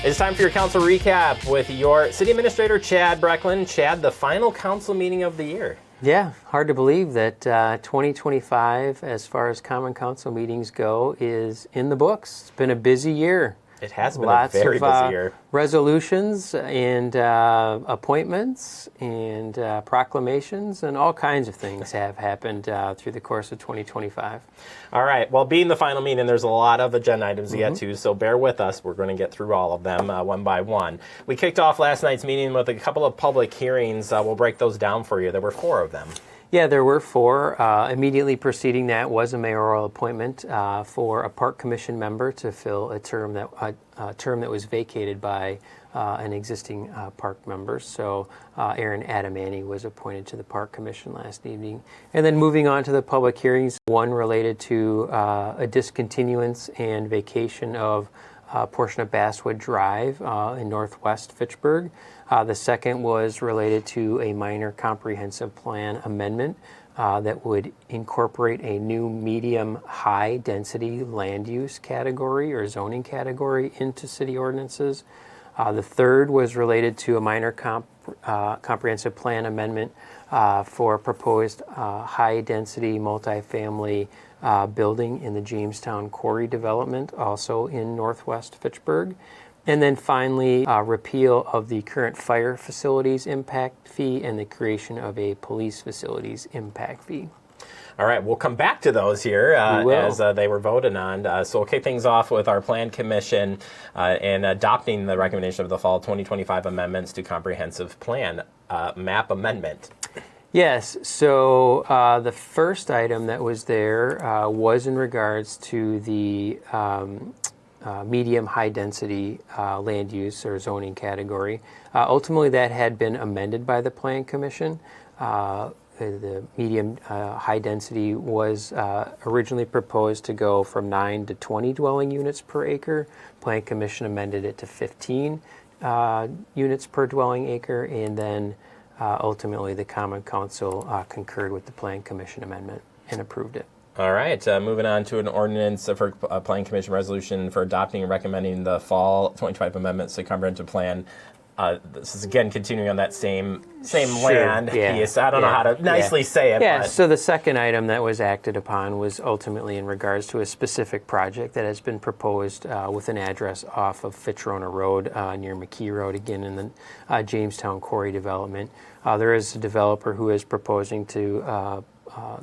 It's time for your council recap with your City Administrator Chad Brecklin. Chad, the final council meeting of the year. Yeah, hard to believe that 2025, as far as Common Council meetings go, is in the books. It's been a busy year. It has been a very busy year. Resolutions and appointments and proclamations and all kinds of things have happened through the course of 2025. All right. Well, being the final meeting, there's a lot of agenda items to get to, so bear with us. We're going to get through all of them one by one. We kicked off last night's meeting with a couple of public hearings. We'll break those down for you. There were 4 of them. Yeah, there were 4. Immediately preceding that was a mayoral appointment for a park commission member to fill a term that was vacated by an existing park member. So Aaron Adamani was appointed to the park commission last evening. And then moving on to the public hearings, one related to a discontinuance and vacation of a portion of Basswood Drive in northwest Fitchburg. The second was related to a minor comprehensive plan amendment that would incorporate a new medium high density land use category or zoning category into city ordinances. The third was related to a minor comprehensive plan amendment for a proposed high density multifamily building in the Jamestown Quarry development, also in northwest Fitchburg. And then finally, repeal of the current fire facilities impact fee and the creation of a police facilities impact fee. All right, we'll come back to those here as they were voted on. So we'll kick things off with our Plan Commission and adopting the recommendation of the Fall 2025 amendments to Comprehensive Plan MAP Amendment. Yes, so the first item that was there was in regards to the medium high density land use or zoning category. Ultimately, that had been amended by the Plan Commission. The medium high density was originally proposed to go from 9 to 20 dwelling units per acre. Plan Commission amended it to 15 units per dwelling acre, and then ultimately the Common Council concurred with the Plan Commission amendment and approved it. All right, moving on to an ordinance for a Plan Commission resolution for adopting and recommending the Fall 25 amendments to Comprehensive Plan. This is again continuing on that same land piece. I don't know how to nicely say it. Yeah, but. So the second item that was acted upon was ultimately in regards to a specific project that has been proposed with an address off of Fitchrona Road near McKee Road, again in the Jamestown Quarry development. There is a developer who is proposing to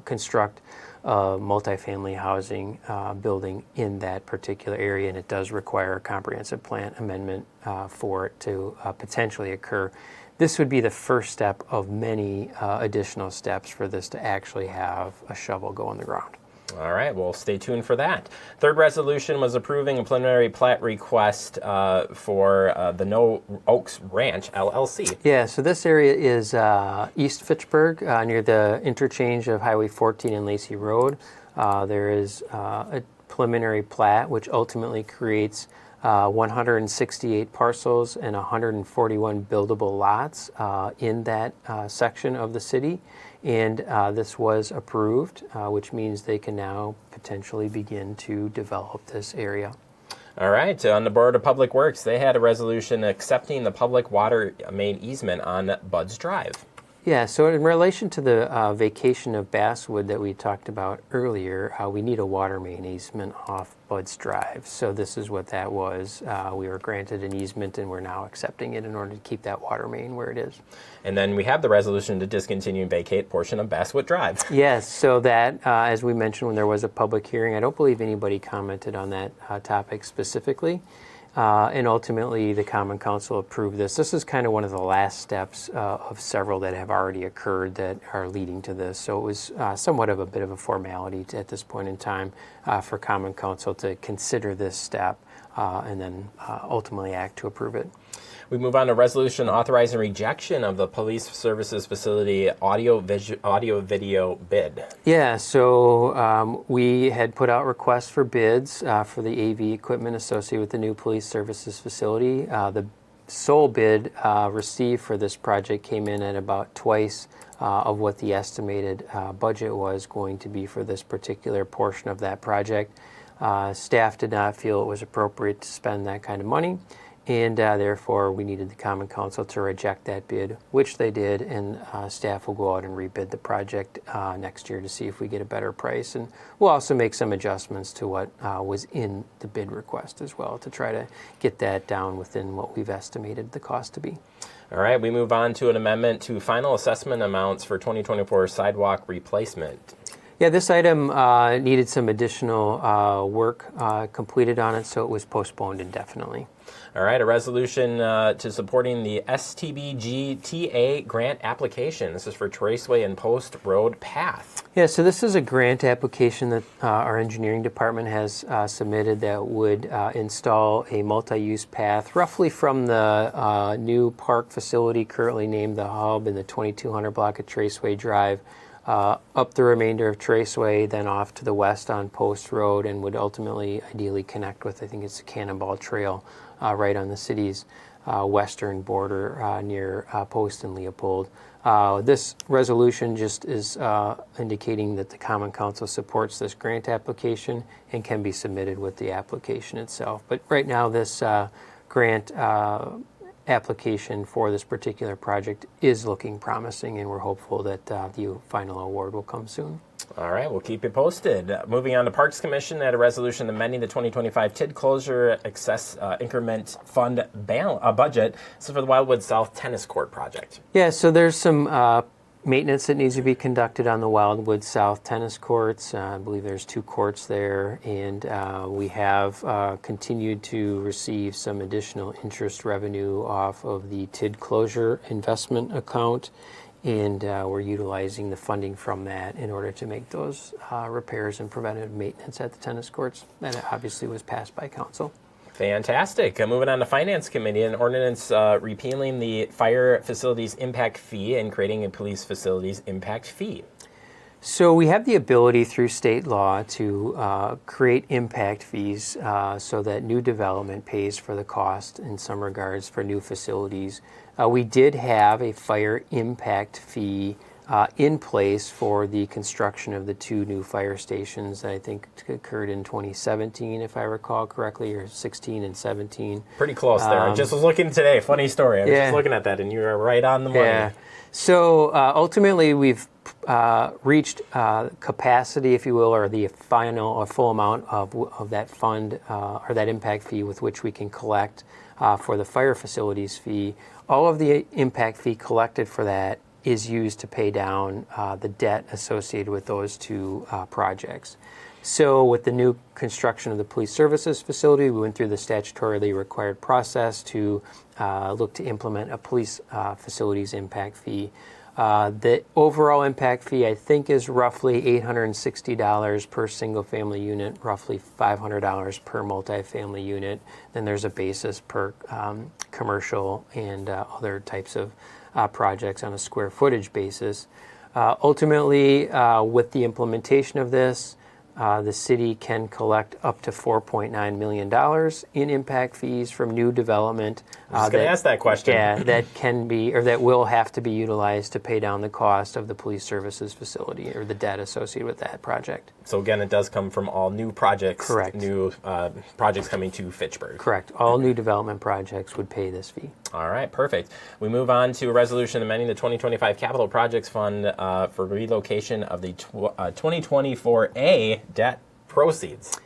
construct a multifamily housing building in that particular area, and it does require a comprehensive plan amendment for it to potentially occur. This would be the first step of many additional steps for this to actually have a shovel go in the ground. All right, well, stay tuned for that. Third resolution was approving a preliminary plat request for the No Oaks Ranch, LLC. Yeah, so this area is East Fitchburg, near the interchange of Highway 14 and Lacey Road. There is a preliminary plat, which ultimately creates 168 parcels and 141 buildable lots in that section of the city. And this was approved, which means they can now potentially begin to develop this area. All right, on the Board of Public Works, they had a resolution accepting the public water main easement on Bud's Drive. Yeah, so in relation to the vacation of Basswood that we talked about earlier, we need a water main easement off Bud's Drive. So this is what that was. We were granted an easement and we're now accepting it in order to keep that water main where it is. And then we have the resolution to discontinue and vacate portion of Basswood Drive. Yes, so that, as we mentioned when there was a public hearing, I don't believe anybody commented on that topic specifically. And ultimately, the Common Council approved this. This is kind of one of the last steps of several that have already occurred that are leading to this. So it was somewhat of a bit of a formality at this point in time for Common Council to consider this step and then ultimately act to approve it. We move on to resolution authorizing rejection of the police services facility audio video bid. Yeah, so we had put out requests for bids for the AV equipment associated with the new police services facility. The sole bid received for this project came in at about twice of what the estimated budget was going to be for this particular portion of that project. Staff did not feel it was appropriate to spend that kind of money, and therefore we needed the Common Council to reject that bid, which they did, and staff will go out and rebid the project next year to see if we get a better price. And we'll also make some adjustments to what was in the bid request as well to try to get that down within what we've estimated the cost to be. All right, we move on to an amendment to final assessment amounts for 2024 sidewalk replacement. Yeah, this item needed some additional work completed on it, so it was postponed indefinitely. All right, a resolution to supporting the STBGTA grant application. This is for Traceway and Post Road Path. Yeah, so this is a grant application that our engineering department has submitted that would install a multi-use path roughly from the new park facility currently named the Hub in the 2200 block of Traceway Drive up the remainder of Traceway, then off to the west on Post Road, and would ultimately ideally connect with, I think it's the Cannonball Trail right on the city's western border near Post and Leopold. This resolution just is indicating that the Common Council supports this grant application and can be submitted with the application itself. But right now this grant application for this particular project is looking promising, and we're hopeful that the final award will come soon. All right, we'll keep you posted. Moving on to Parks Commission, had a resolution amending the 2025 TID closure excess increment fund budget. This is for the Wildwood South Tennis Court project. Yeah, so there's some maintenance that needs to be conducted on the Wildwood South tennis courts. I believe there's 2 courts there, and we have continued to receive some additional interest revenue off of the TID closure investment account, and we're utilizing the funding from that in order to make those repairs and preventative maintenance at the tennis courts. And it obviously was passed by council. Fantastic. Moving on to Finance Committee, an ordinance repealing the fire facilities impact fee and creating a police facilities impact fee. So we have the ability through state law to create impact fees so that new development pays for the cost in some regards for new facilities. We did have a fire impact fee in place for the construction of the 2 new fire stations that I think occurred in 2017, if I recall correctly, or 16 and 17. Pretty close there. I just was looking today. Funny story. I was just looking at that, and you were right on the money. Yeah. So ultimately, we've reached capacity, if you will, or the final or full amount of that fund or that impact fee with which we can collect for the fire facilities fee. All of the impact fee collected for that is used to pay down the debt associated with those 2 projects. So with the new construction of the police services facility, we went through the statutorily required process to look to implement a police facilities impact fee. The overall impact fee, I think, is roughly $860 per single family unit, roughly $500 per multifamily unit. Then there's a basis per commercial and other types of projects on a square footage basis. Ultimately, with the implementation of this, the city can collect up to $4.9 million in impact fees from new development. I was going to ask that question. Yeah, that can be, or that will have to be utilized to pay down the cost of the police services facility or the debt associated with that project. So again, it does come from all new projects. Correct. New projects coming to Fitchburg. Correct. All new development projects would pay this fee. All right, perfect. We move on to a resolution amending the 2025 Capital Projects Fund for relocation of the 2024A debt proceeds.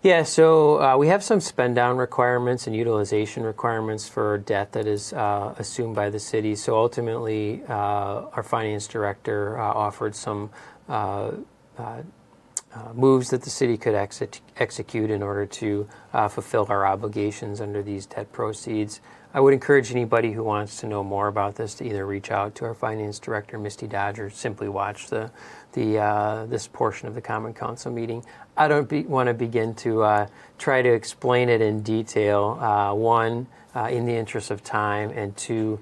Yeah, so we have some spend down requirements and utilization requirements for debt that is assumed by the city. So ultimately, our finance director offered some moves that the city could execute in order to fulfill our obligations under these debt proceeds. I would encourage anybody who wants to know more about this to either reach out to our finance director, Misty Dodge, or simply watch this portion of the Common Council meeting. I don't want to begin to try to explain it in detail, one, in the interest of time, and 2,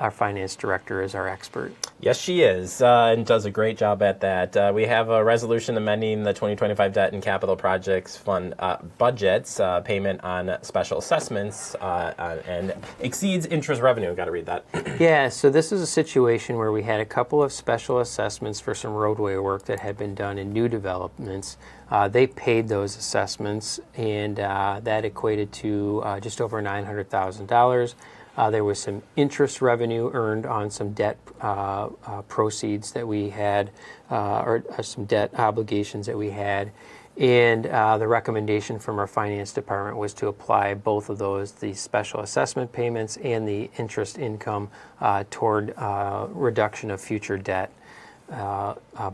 our finance director is our expert. Yes, she is, and does a great job at that. We have a resolution amending the 2025 Debt and Capital Projects Fund budgets, payment on special assessments, and exceeds interest revenue. Got to read that. Yeah, so this is a situation where we had a couple of special assessments for some roadway work that had been done in new developments. They paid those assessments, and that equated to just over $900,000. There was some interest revenue earned on some debt proceeds that we had, or some debt obligations that we had. And the recommendation from our finance department was to apply both of those, the special assessment payments and the interest income, toward reduction of future debt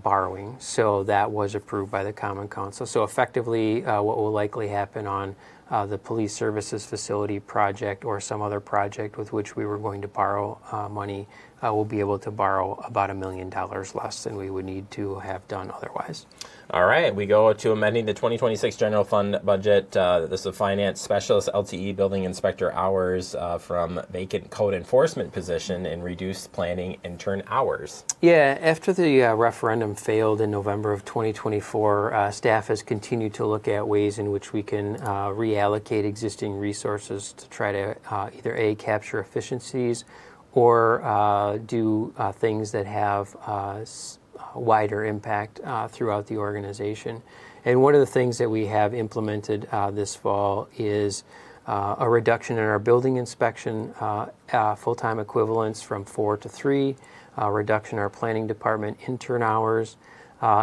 borrowing. So that was approved by the Common Council. So effectively, what will likely happen on the police services facility project or some other project with which we were going to borrow money, we'll be able to borrow about $1 million less than we would need to have done otherwise. All right, we go to amending the 2026 general fund budget. This is a finance specialist LTE building inspector hours from vacant code enforcement position and reduced planning intern hours. Yeah, after the referendum failed in November of 2024, staff has continued to look at ways in which we can reallocate existing resources to try to either A, capture efficiencies, or do things that have wider impact throughout the organization. And one of the things that we have implemented this fall is a reduction in our building inspection full-time equivalents from 4 to 3, a reduction in our planning department intern hours,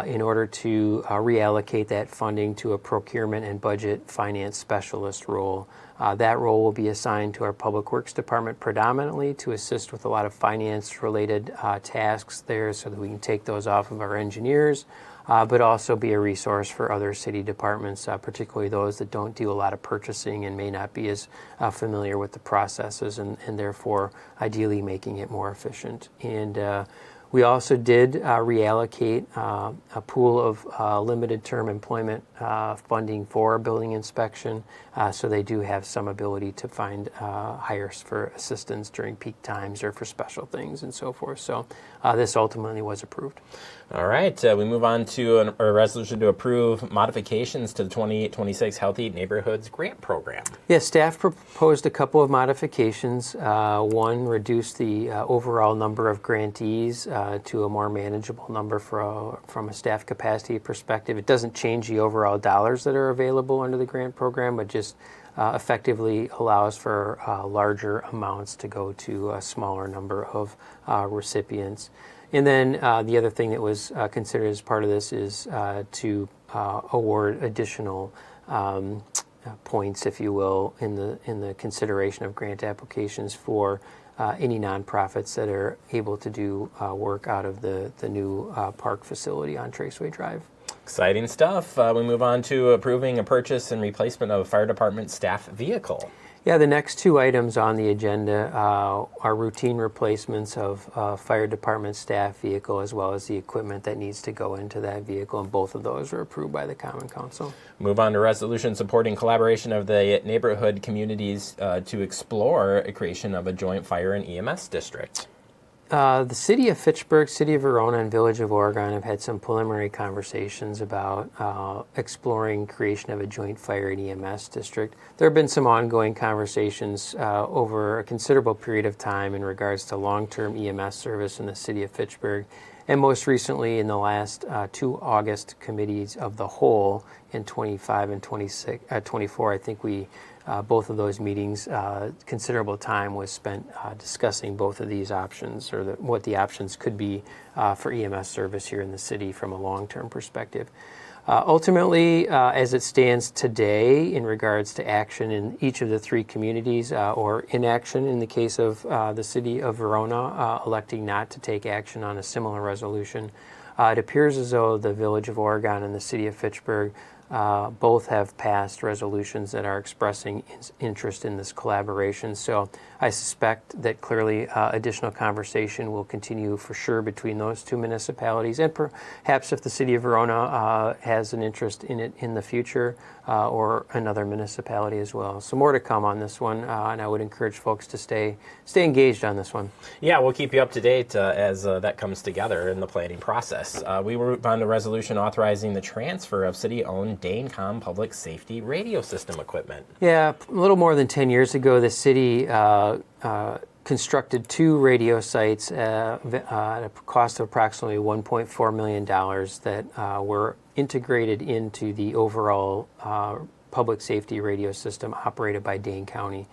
in order to reallocate that funding to a procurement and budget finance specialist role. That role will be assigned to our Public Works Department predominantly to assist with a lot of finance-related tasks there so that we can take those off of our engineers, but also be a resource for other city departments, particularly those that don't do a lot of purchasing and may not be as familiar with the processes and therefore ideally making it more efficient. And we also did reallocate a pool of limited term employment funding for building inspection, so they do have some ability to find hires for assistance during peak times or for special things and so forth. So this ultimately was approved. All right, we move on to a resolution to approve modifications to the 2826 Healthy Neighborhoods Grant Program. Yes, staff proposed a couple of modifications. One, reduced the overall number of grantees to a more manageable number from a staff capacity perspective. It doesn't change the overall dollars that are available under the grant program, but just effectively allows for larger amounts to go to a smaller number of recipients. And then the other thing that was considered as part of this is to award additional points, if you will, in the consideration of grant applications for any nonprofits that are able to do work out of the new park facility on Traceway Drive. Exciting stuff. We move on to approving a purchase and replacement of a fire department staff vehicle. Yeah, the next two items on the agenda are routine replacements of fire department staff vehicle as well as the equipment that needs to go into that vehicle, and both of those are approved by the Common Council. Move on to resolution supporting collaboration of the neighborhood communities to explore a creation of a joint fire and EMS district. The City of Fitchburg, City of Verona, and Village of Oregon have had some preliminary conversations about exploring creation of a joint fire and EMS district. There have been some ongoing conversations over a considerable period of time in regards to long-term EMS service in the City of Fitchburg. And most recently, in the last two August committees of the whole in 25 and 24, I think we both of those meetings, considerable time was spent discussing both of these options, or what the options could be for EMS service here in the city from a long-term perspective. Ultimately, as it stands today in regards to action in each of the three communities, or inaction in the case of the City of Verona electing not to take action on a similar resolution, it appears as though the Village of Oregon and the City of Fitchburg both have passed resolutions that are expressing interest in this collaboration. So I suspect that clearly additional conversation will continue for sure between those two municipalities, and perhaps if the city of Verona has an interest in it in the future, or another municipality as well. So more to come on this one, and I would encourage folks to stay engaged on this one. Yeah, we'll keep you up to date as that comes together in the planning process. We were on a resolution authorizing the transfer of city-owned Dane-Com public safety radio system equipment. Yeah, a little more than 10 years ago, the city constructed 2 radio sites at a cost of approximately $1.4 million that were integrated into the overall public safety radio system operated by Dane County.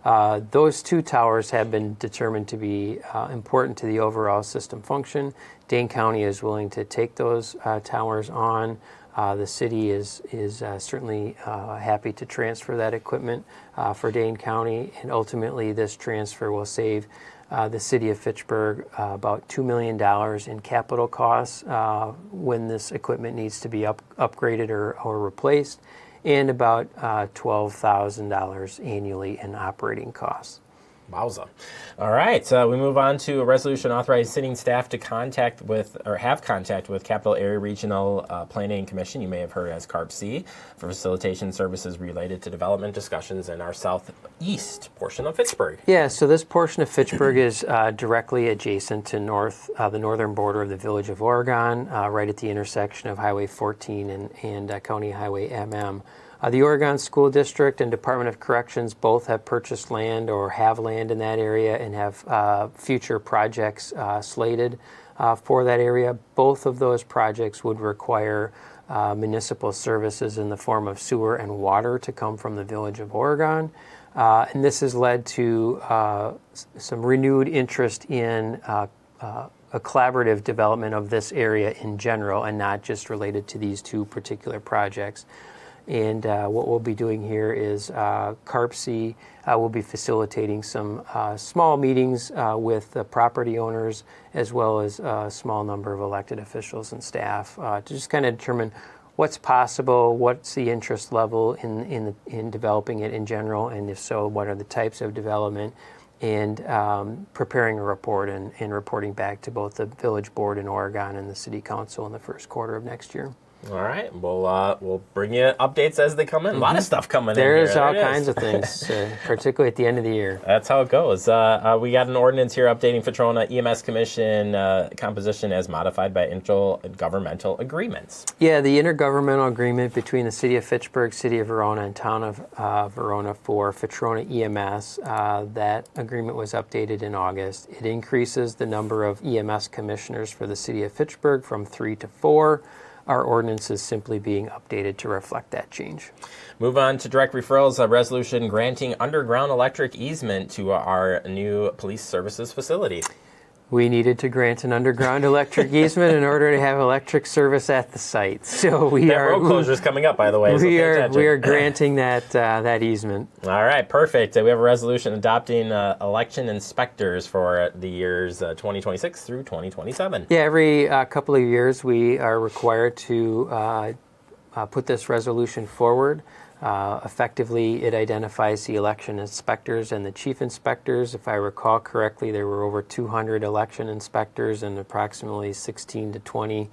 Those 2 towers have been determined to be important to the overall system function. Dane County is willing to take those towers on. The city is certainly happy to transfer that equipment for Dane County, and ultimately this transfer will save the city of Fitchburg about $2 million in capital costs when this equipment needs to be upgraded or replaced, and about $12,000 annually in operating costs. Wowza. All right, we move on to a resolution authorizing city staff to have contact with Capital Area Regional Planning Commission, you may have heard as CARP-C, for facilitation services related to development discussions in our southeast portion of Fitchburg. Yeah, so this portion of Fitchburg is directly adjacent to the northern border of the Village of Oregon, right at the intersection of Highway 14 and County Highway MM. The Oregon School District and Department of Corrections both have purchased land or have land in that area and have future projects slated for that area. Both of those projects would require municipal services in the form of sewer and water to come from the Village of Oregon. And this has led to some renewed interest in a collaborative development of this area in general, and not just related to these 2 particular projects. And what we'll be doing here is CARP-C will be facilitating some small meetings with the property owners, as well as a small number of elected officials and staff to just kind of determine what's possible, what's the interest level in developing it in general, and if so, what are the types of development, and preparing a report and reporting back to both the village board in Oregon and the city council in the first quarter of next year. All right, we'll bring you updates as they come in. A lot of stuff coming in. There's all kinds of things, particularly at the end of the year. That's how it goes. We got an ordinance here updating Fitrona EMS Commission composition as modified by intergovernmental agreements. Yeah, the intergovernmental agreement between the City of Fitchburg, City of Verona, and Town of Verona for Fitrona EMS, that agreement was updated in August. It increases the number of EMS commissioners for the City of Fitchburg from 3 to 4. Our ordinance is simply being updated to reflect that change. Move on to direct referrals, a resolution granting underground electric easement to our new police services facility. We needed to grant an underground electric easement in order to have electric service at the site. So road closure is coming up, by the way. We are granting that easement. All right, perfect. We have a resolution adopting election inspectors for the years 2026 through 2027. Yeah, every couple of years we are required to put this resolution forward. Effectively, it identifies the election inspectors and the chief inspectors. If I recall correctly, there were over 200 election inspectors and approximately 16 to 20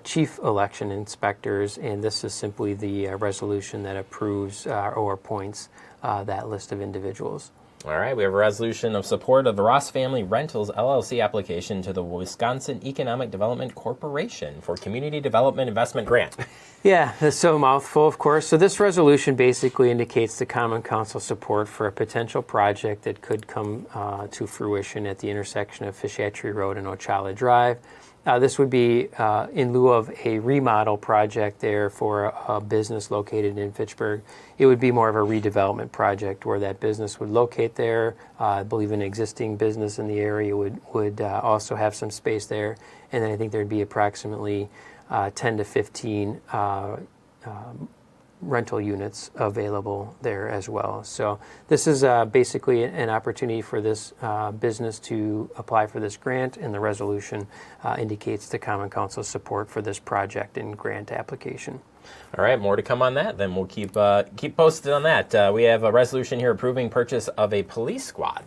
chief election inspectors, and this is simply the resolution that approves or appoints that list of individuals. All right, we have a resolution of support of the Ross Family Rentals LLC application to the Wisconsin Economic Development Corporation for Community Development Investment Grant. Yeah, that's so a mouthful, of course. So this resolution basically indicates the Common Council support for a potential project that could come to fruition at the intersection of Fishhatchery Road and Ochala Drive. This would be in lieu of a remodel project there for a business located in Fitchburg. It would be more of a redevelopment project where that business would locate there. I believe an existing business in the area would also have some space there. And then I think there'd be approximately 10 to 15 rental units available there as well. So this is basically an opportunity for this business to apply for this grant, and the resolution indicates the Common Council's support for this project and grant application. All right, more to come on that. Then we'll keep posted on that. We have a resolution here approving purchase of a police squad.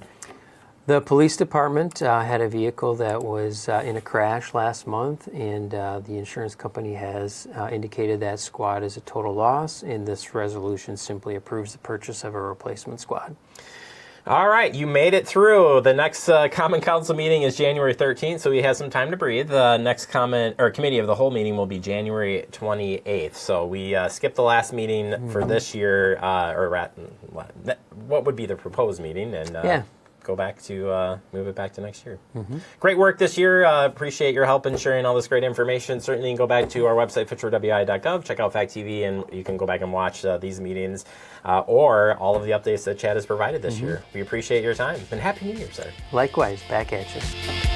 The police department had a vehicle that was in a crash last month, and the insurance company has indicated that squad is a total loss, and this resolution simply approves the purchase of a replacement squad. All right, you made it through. The next Common Council meeting is January 13th, so we have some time to breathe. The next Committee of the Whole meeting will be January 28th. So we skipped the last meeting for this year, what would be the proposed meeting, and go back to move it back to next year. Great work this year. Appreciate your help in sharing all this great information. Certainly you can go back to our website, fitchburgwi.gov, check out Fact TV, and you can go back and watch these meetings or all of the updates that Chad has provided this year. We appreciate your time, and Happy New Year, sir. Likewise, back at you.